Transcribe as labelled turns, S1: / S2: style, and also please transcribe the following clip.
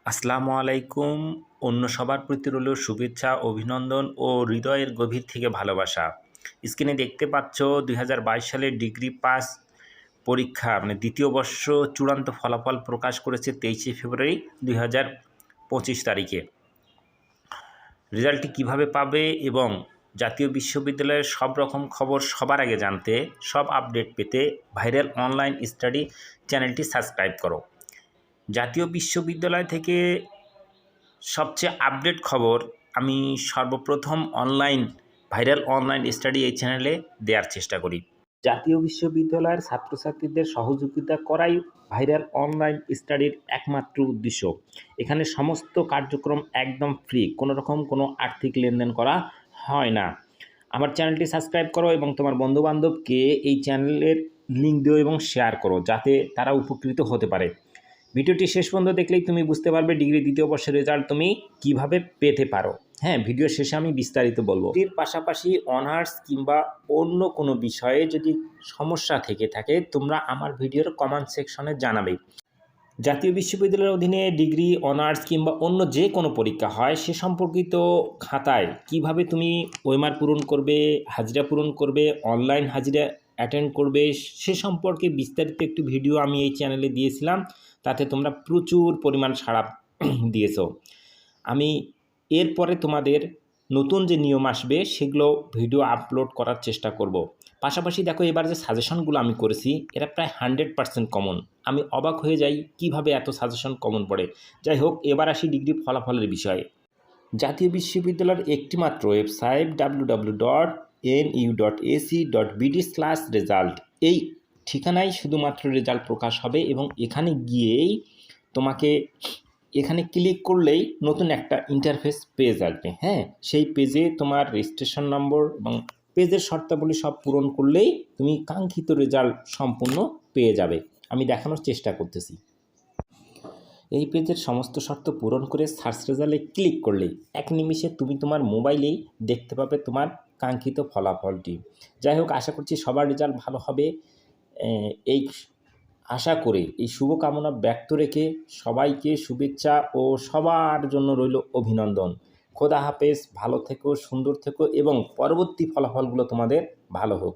S1: আসসালামু আলাইকুম। অন্য সবার প্রতি রইল শুভেচ্ছা, অভিনন্দন ও হৃদয়ের গভীর থেকে ভালোবাসা। স্ক্রিনে দেখতে পাচ্ছ ২০২২ সালের ডিগ্রি পাস পরীক্ষা দ্বিতীয় বর্ষ চূড়ান্ত ফলাফল প্রকাশ করেছে ২৩শে ফেব্রুয়ারি ২০২৫ তারিখে। রেজাল্টটি কিভাবে পাবে এবং জাতীয় বিশ্ববিদ্যালয়ের সব রকম খবর সবার আগে জানতে, সব আপডেট পেতে ভাইরাল অনলাইন স্টাডি চ্যানেলটি সাবস্ক্রাইব করো। জাতীয় বিশ্ববিদ্যালয় থেকে সবচেয়ে আপডেট খবর আমি সর্বপ্রথম ভাইরাল অনলাইন স্টাডি এই চ্যানেলে দেওয়ার চেষ্টা করি। জাতীয় বিশ্ববিদ্যালয়ের ছাত্রছাত্রীদের সহযোগিতা করাই ভাইরাল অনলাইন স্টাডির একমাত্র উদ্দেশ্য। এখানে সমস্ত কার্যক্রম একদম ফ্রি, কোনো রকম কোনো আর্থিক লেনদেন করা হয় না। আমার চ্যানেলটি সাবস্ক্রাইব করো এবং তোমার বন্ধুবান্ধবকে এই চ্যানেলের লিঙ্ক দিও এবং শেয়ার করো, যাতে তারা উপকৃত হতে পারে। ভিডিওটি শেষ পর্যন্ত দেখলেই তুমি বুঝতে পারবে ডিগ্রি দ্বিতীয় বর্ষের রেজাল্ট তুমি কিভাবে পেতে পারো। ভিডিও শেষে আমি বিস্তারিত বলবো। এর পাশাপাশি অনার্স কিংবা অন্য কোনো বিষয়ে যদি সমস্যা থেকে থাকে তোমরা আমার ভিডিওর কমেন্ট সেকশনে জানাবে। জাতীয় বিশ্ববিদ্যালয়ের অধীনে ডিগ্রি, অনার্স কিংবা অন্য যে কোনো পরীক্ষা হয় সে সম্পর্কিত খাতায় কিভাবে তুমি ওয়েমার পূরণ করবে, হাজিরা পূরণ করবে, অনলাইন হাজিরা অ্যাটেন্ড করবে, সে সম্পর্কে বিস্তারিত একটি ভিডিও আমি এই চ্যানেলে দিয়েছিলাম। তাতে তোমরা প্রচুর পরিমাণ সাড়া দিয়েছো। আমি এরপরে তোমাদের নতুন যে নিয়ম আসবে সেগুলো ভিডিও আপলোড করার চেষ্টা করব। পাশাপাশি দেখো, এবার যে সাজেশনগুলো আমি করেছি এরা প্রায় 100% কমন। আমি অবাক হয়ে যাই কিভাবে এত সাজেশন কমন পড়ে। যাই হোক, এবার আসি ডিগ্রি ফলাফলের বিষয়ে। জাতীয় বিশ্ববিদ্যালয়ের একটিমাত্র ওয়েবসাইট www.nu.ac.bd/result, এই ঠিকানায় শুধুমাত্র রেজাল্ট প্রকাশ হবে এবং এখানে গিয়েই তোমাকে এখানে ক্লিক করলেই নতুন একটা ইন্টারফেস পেজ আসবে। সেই পেজে তোমার রেজিস্ট্রেশন নম্বর এবং পেজের শর্তাবলী সব পূরণ করলেই তুমি কাঙ্ক্ষিত রেজাল্ট সম্পূর্ণ পেয়ে যাবে। আমি দেখানোর চেষ্টা করতেছি। এই পেজের সমস্ত শর্ত পূরণ করে সার্চ রেজাল্টে ক্লিক করলেই এক নিমিষে তুমি তোমার মোবাইলেই দেখতে পাবে তোমার কাঙ্ক্ষিত ফলাফলটি। যাই হোক, আশা করছি সবার রেজাল্ট ভালো হবে। এই আশা করে এই শুভকামনা ব্যক্ত রেখে সবাইকে শুভেচ্ছা ও সবার জন্য রইল অভিনন্দন। খোদা হাফেজ, ভালো থেকো, সুন্দর থেকো এবং পরবর্তী ফলাফলগুলো তোমাদের ভালো হোক।